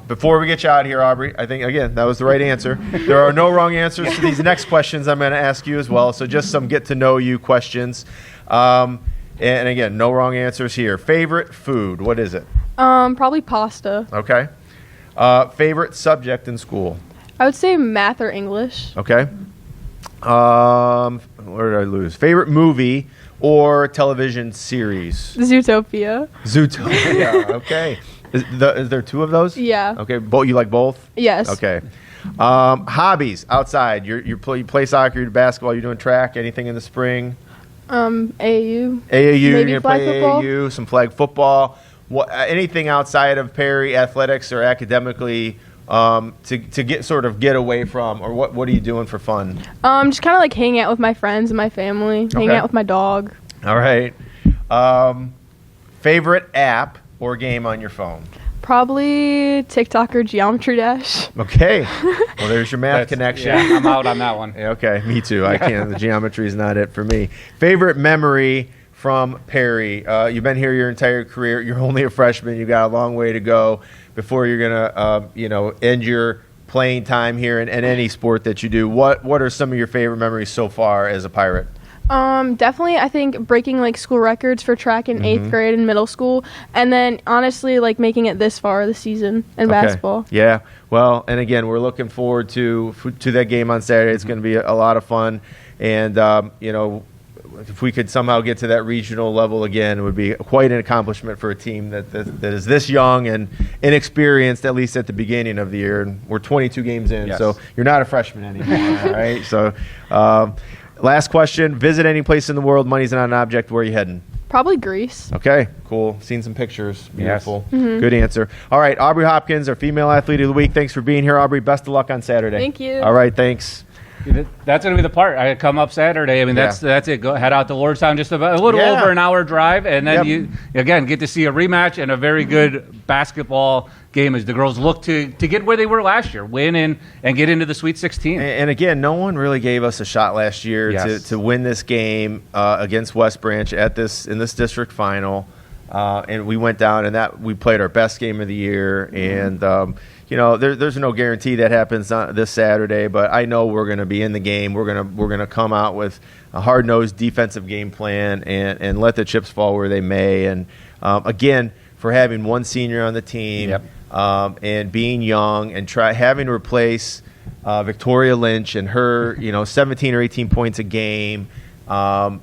Before we get you out of here, Aubrey, I think, again, that was the right answer. There are no wrong answers to these next questions I'm going to ask you as well. So just some get-to-know-you questions. And again, no wrong answers here. Favorite food, what is it? Probably pasta. Okay. Favorite subject in school? I would say math or English. Okay. Where did I lose? Favorite movie or television series? Zootopia. Zootopia. Okay. Is there two of those? Yeah. Okay. You like both? Yes. Okay. Hobbies outside. You play soccer, you do basketball, you're doing track, anything in the spring? AAU. AAU, Maybe you're going to flag play football. AAU, some flag football. Anything outside of Perry athletics or academically to get away from, or what are you doing for fun? Just kind of hanging out with my friends and my family, hanging out with my dog. All right. Favorite app or game on your phone? Probably TikTok or Geometry Dash. Okay. Well, there's your math connection. Yeah, I'm out on that one. Yeah, okay, me too. I can't. The geometry is not it for me. Favorite memory from Perry? You've been here your entire career. You're only a freshman. You got a long way to go before you're gonna, end your playing time here in any sport that you do. What are some of your favorite memories so far as a Pirate? Definitely, I think breaking school records for track in 8th grade and middle school, and then honestly making it this far this season in basketball. Yeah. Well, and again, we're looking forward to that game on Saturday. It's going to be a lot of fun, and if we could somehow get to that regional level again, it would be quite an accomplishment for a team that is this young and inexperienced, at least at the beginning of the year. And we're 22 games in, Yes. so you're not a freshman anymore, all right? So, last question. Visit any place in the world, money's not an object, where are you heading? Probably Greece. Okay, cool. Seen some pictures. Beautiful. Good answer. All right, Aubrey Hopkins, our female athlete of the week. Thanks for being here, Aubrey. Best of luck on Saturday. Thank you. All right, thanks. That's going to be the part. I come up Saturday. I mean, that's it. Go head out to Lordstown, just about a little over an hour drive, and then you again get to see a rematch and a very good basketball game as the girls look to get where they were last year, win and get into the Sweet 16. And again, no one really gave us a shot last year to win this game against West Branch in this district final, and we went down and we played our best game of the year and. There's no guarantee that happens this Saturday, but I know we're going to be in the game. We're gonna come out with a hard-nosed defensive game plan and let the chips fall where they may. And again, for having one senior on the team and being young and having to replace Victoria Lynch and her 17 or 18 points a game. I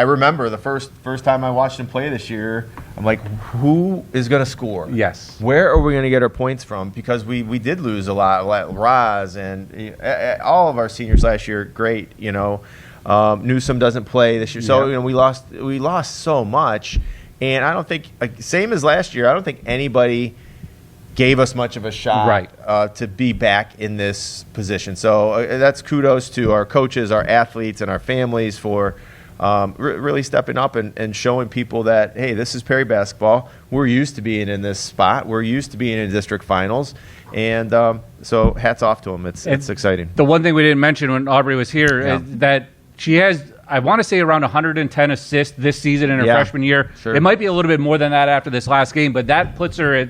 remember the first time I watched him play this year, I'm like, who is going to score? Yes. Where are we going to get our points from? Because we did lose a lot. Like Roz and all of our seniors last year, great. Newsom doesn't play this year. So, we lost so much. And I don't think, same as last year, I don't think anybody gave us much of a shot to be back in this position. So that's kudos to our coaches, our athletes, and our families for really stepping up and showing people that, hey, this is Perry basketball. We're used to being in this spot. We're used to being in district finals. And so hats off to them. It's exciting. The one thing we didn't mention when Aubrey was here is that she has, I want to say, around 110 assists this season in her freshman year. Sure. It might be a little bit more than that after this last game, but that puts her at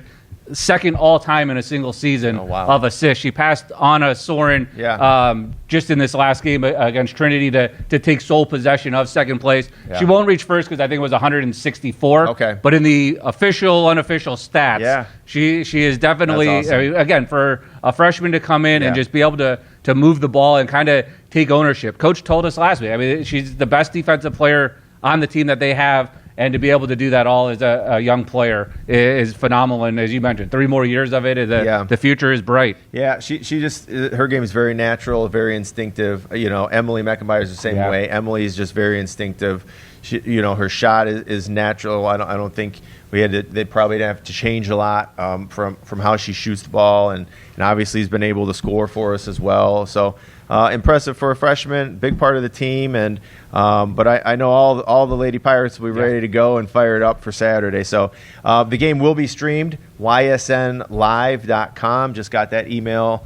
second all-time in a single season of assists. She passed Anna Soren just in this last game against Trinity to take sole possession of second place. She won't reach first because I think it was 164. Okay. But in the official, unofficial stats, she is definitely, awesome. again, for a freshman to come in and just be able to move the ball and kind of take ownership. Coach told us last week, I mean, she's the best defensive player on the team that they have. and to be able to do that all as a young player is phenomenal. And as you mentioned, 3 more years of it, the future is bright. Yeah, she just, her game is very natural, very instinctive. Emily Meckenbauer is the same way. Emily is just very instinctive. She, her shot is natural. I don't think they probably have to change a lot from how she shoots the ball, and obviously has been able to score for us as well. So impressive for a freshman, big part of the team, and but I know all the Lady Pirates will be ready to go and fired up for Saturday. So the game will be streamed, ysnlive.com. Just got that email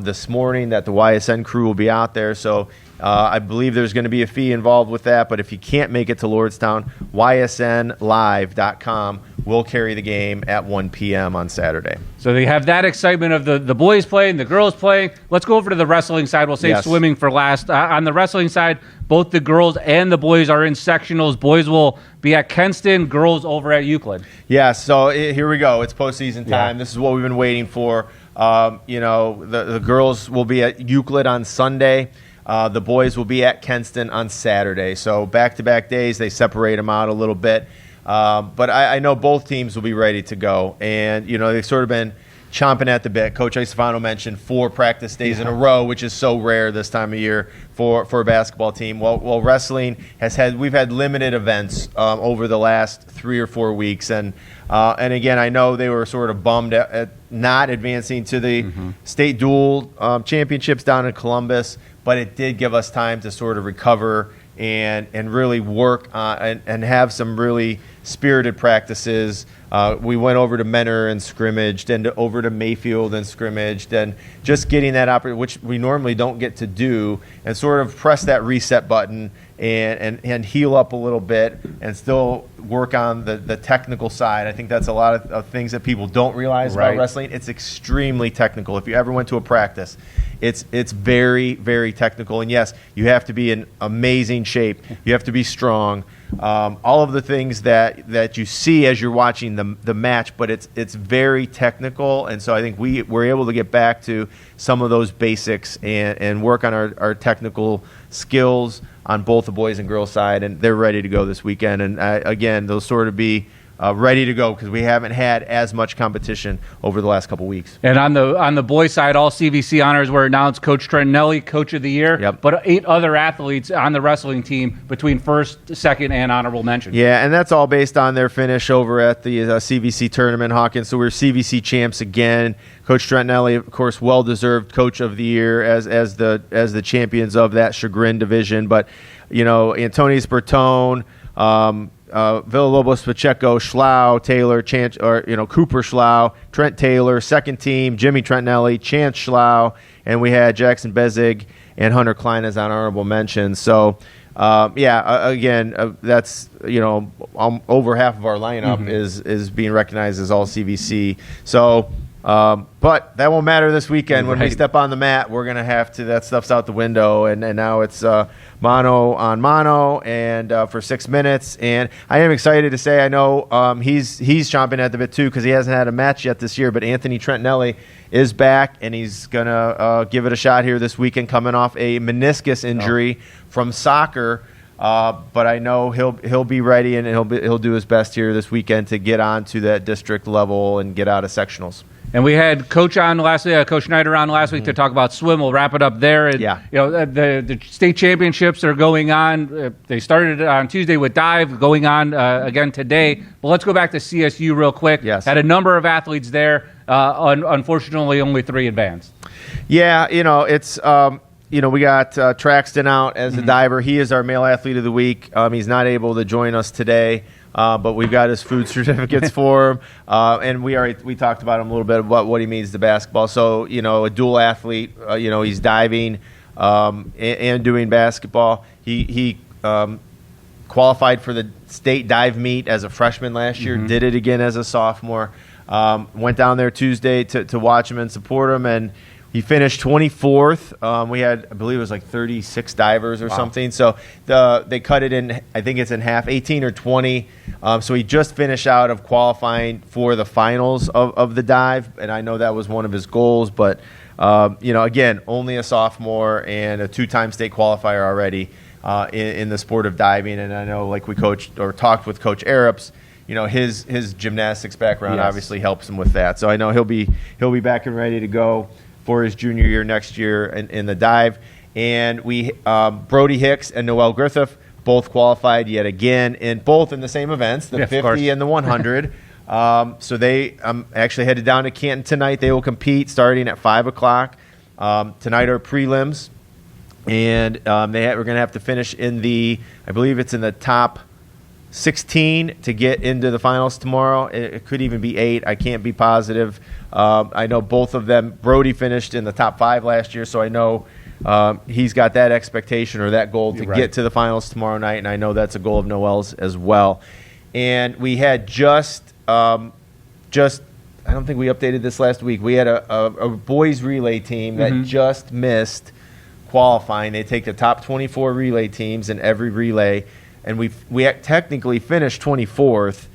this morning that the YSN crew will be out there. So I believe there's going to be a fee involved with that, but if you can't make it to Lordstown, ysnlive.com will carry the game at 1 p.m. on Saturday. So they have that excitement of the boys playing, the girls playing. Let's go over to the wrestling side. We'll save swimming for last. On the wrestling side, both the girls and the boys are in sectionals. Boys will be at Kenston, girls over at Euclid. Yeah, so here we go. It's postseason time. This is what we've been waiting for. The girls will be at Euclid on Sunday. The boys will be at Kenston on Saturday. So back-to-back days, they separate them out a little bit. But I know both teams will be ready to go. And, they've sort of been chomping at the bit. Coach Isofano mentioned 4 practice days in a row, which is so rare this time of year for a basketball team. Well, wrestling we've had limited events over the last 3 or 4 weeks. And again, I know they were sort of bummed at not advancing to the state dual championships down in Columbus, but it did give us time to sort of recover and really work and have some really spirited practices. We went over to Menor and scrimmaged, and over to Mayfield and scrimmaged, and just getting that opportunity, which we normally don't get to do, and sort of press that reset button and heal up a little bit and still work on the technical side. I think that's a lot of things that people don't realize about wrestling. It's extremely technical. If you ever went to a practice, it's very, very technical. And yes, you have to be in amazing shape. You have to be strong. All of the things that you see as you're watching the match, but it's very technical. And so I think we're able to get back to some of those basics and work on our technical skills on both the boys and girls side, and they're ready to go this weekend. And again, they'll sort of be ready to go because we haven't had as much competition over the last couple weeks. And on the boys side, all CVC honors were announced. Coach Trentinelli, Coach of the Year, but 8 other athletes on the wrestling team between first, second, and honorable mention. Yeah, and that's all based on their finish over at the CVC tournament, Hawkins. So we're CVC champs again. Coach Trentinelli, of course, well-deserved Coach of the Year as the champions of that Chagrin division. But Antonis Bertone, Villalobos, Pacheco, Schlau, Taylor, Cooper Schlau, Trent Taylor, second team, Jimmy Trentinelli, Chance Schlau, and we had Jackson Bezig and Hunter Klein as on honorable mentions. So, again, that's over half of our lineup is being recognized as all CVC. So. But that won't matter this weekend. When we step on the mat, we're going to have to, that stuff's out the window. And now it's mano on mano and for 6 minutes. And I am excited to say I know he's chomping at the bit too because he hasn't had a match yet this year. But Anthony Trentinelli is back, and he's going to give it a shot here this weekend coming off a meniscus injury from soccer. But I know he'll be ready, and he'll do his best here this weekend to get on to that district level and get out of sectionals. And we had Coach on last week, Coach Schneider on last week to talk about swim. We'll wrap it up there. And, the state championships are going on. They started on Tuesday with dive, going on again today. But let's go back to CSU real quick. Yes. Had a number of athletes there. Unfortunately, only 3 advanced. Yeah, it's. We got Traxton out as a diver. He is our male athlete of the week. He's not able to join us today, but we've got his food certificates for him. And we talked about him a little bit about what he means to basketball. So, a dual athlete, he's diving and doing basketball. He qualified for the state dive meet as a freshman last year, did it again as a sophomore. Went down there Tuesday to watch him and support him, and he finished 24th. We had, I believe it was like 36 divers or something. So they cut it in, I think it's in half, 18 or 20. So he just finished out of qualifying for the finals of the dive, and I know that was one of his goals. But, again, only a sophomore and a 2-time state qualifier already. in the sport of diving. And I know, like we coached or talked with Coach Arrups, his gymnastics background obviously helps him with that. So I know he'll be back and ready to go for his junior year next year in the dive. And we Brody Hicks and Noel Griffith both qualified yet again, both in the same events, the 50 and the 100. So they actually headed down to Canton tonight. They will compete starting at 5 o'clock. Tonight are prelims, and we're going to have to finish I believe it's in the top 16 to get into the finals tomorrow. It could even be 8. I can't be positive. I know both of them. Brody finished in the top 5 last year, so I know he's got that expectation or that goal to get to the finals tomorrow night, and I know that's a goal of Noel's as well. And we had just I don't think we updated this last week. We had a boys relay team that just missed qualifying. They take the top 24 relay teams in every relay, and we technically finished 24th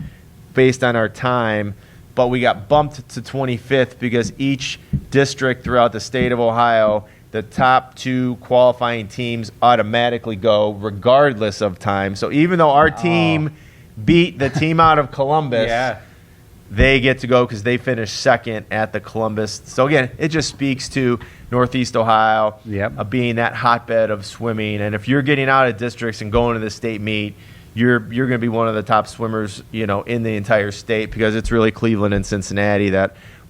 based on our time, but we got bumped to 25th because each district throughout the state of Ohio, the top 2 qualifying teams automatically go regardless of time. So even though our team beat the team out of Columbus, they get to go because they finished second at the Columbus. So again, it just speaks to Northeast Ohio being that hotbed of swimming. And if you're getting out of districts and going to the state meet, you're going to be one of the top swimmers, in the entire state, because it's really Cleveland and Cincinnati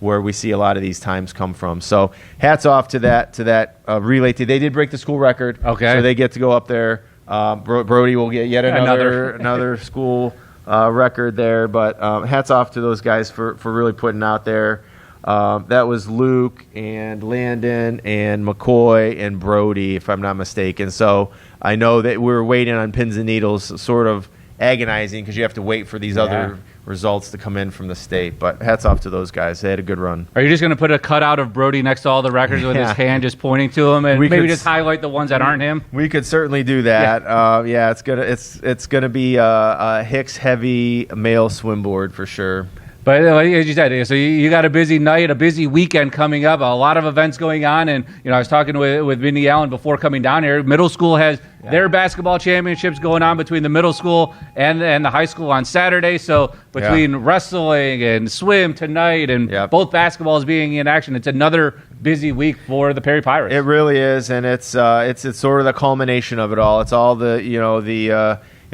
where we see a lot of these times come from. So hats off to that relay team. They did break the school record, so they get to go up there. Brody will get yet another school record there, but hats off to those guys for really putting out there. That was Luke and Landon and McCoy and Brody, if I'm not mistaken. So I know that we're waiting on pins and needles, sort of agonizing, because you have to wait for these other results to come in from the state. But hats off to those guys. They had a good run. Are you just going to put a cutout of Brody next to all the records with his hand just pointing to him, and maybe just highlight the ones that aren't him? We could certainly do that. It's gonna be a Hicks heavy male swimboard for sure. But as you said, so you got a busy night, a busy weekend coming up, a lot of events going on. And, I was talking with Mindy Allen before coming down here. Middle school has their basketball championships going on between the middle school and the high school on Saturday. So between wrestling and swim tonight and both basketballs being in action, it's another busy week for the Perry Pirates. It really is, and it's sort of the culmination of it all. It's all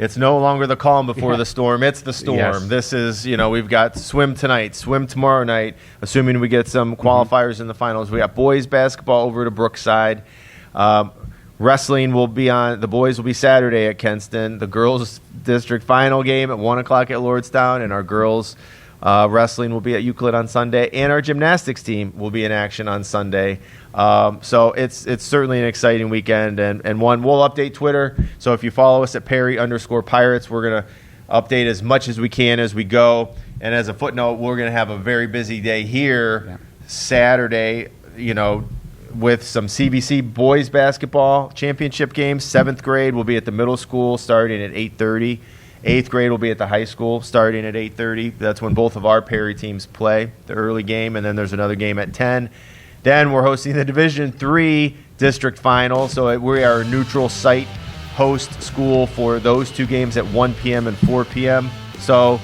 it's no longer the calm before the storm. It's the storm. Yes. This is, we've got swim tonight, swim tomorrow night, assuming we get some qualifiers in the finals. We got boys basketball over to Brookside. Wrestling will be on, the boys will be Saturday at Kenston. The girls' district final game at 1 o'clock at Lordstown, and our girls' wrestling will be at Euclid on Sunday, and our gymnastics team will be in action on Sunday. So it's certainly an exciting weekend, and one we'll update Twitter. So if you follow us at Perry_Pirates, we're going to update as much as we can as we go. And as a footnote, we're going to have a very busy day here Saturday, with some CBC boys basketball championship games. 7th grade will be at the middle school starting at 8:30. 8th grade will be at the high school starting at 8:30. That's when both of our Perry teams play the early game, and then there's another game at 10. Then we're hosting the Division III district final, so we are a neutral site host school for those 2 games at 1 p.m. and 4 p.m. So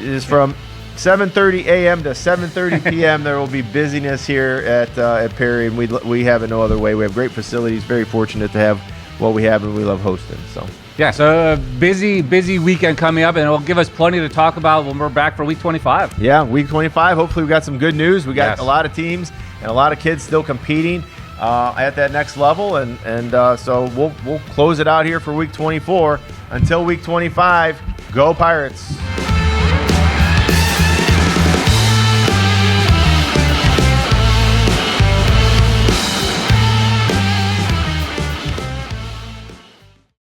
is from 7:30 a.m. to 7:30 p.m. There will be busyness here at Perry, and we have it no other way. We have great facilities, very fortunate to have what we have, and we love hosting. So a busy weekend coming up, and it'll give us plenty to talk about when we're back for week 25. Yeah, week 25. Hopefully we got some good news. We got a lot of teams and a lot of kids still competing at that next level, and so we'll close it out here for week 24. Until week 25, go Pirates.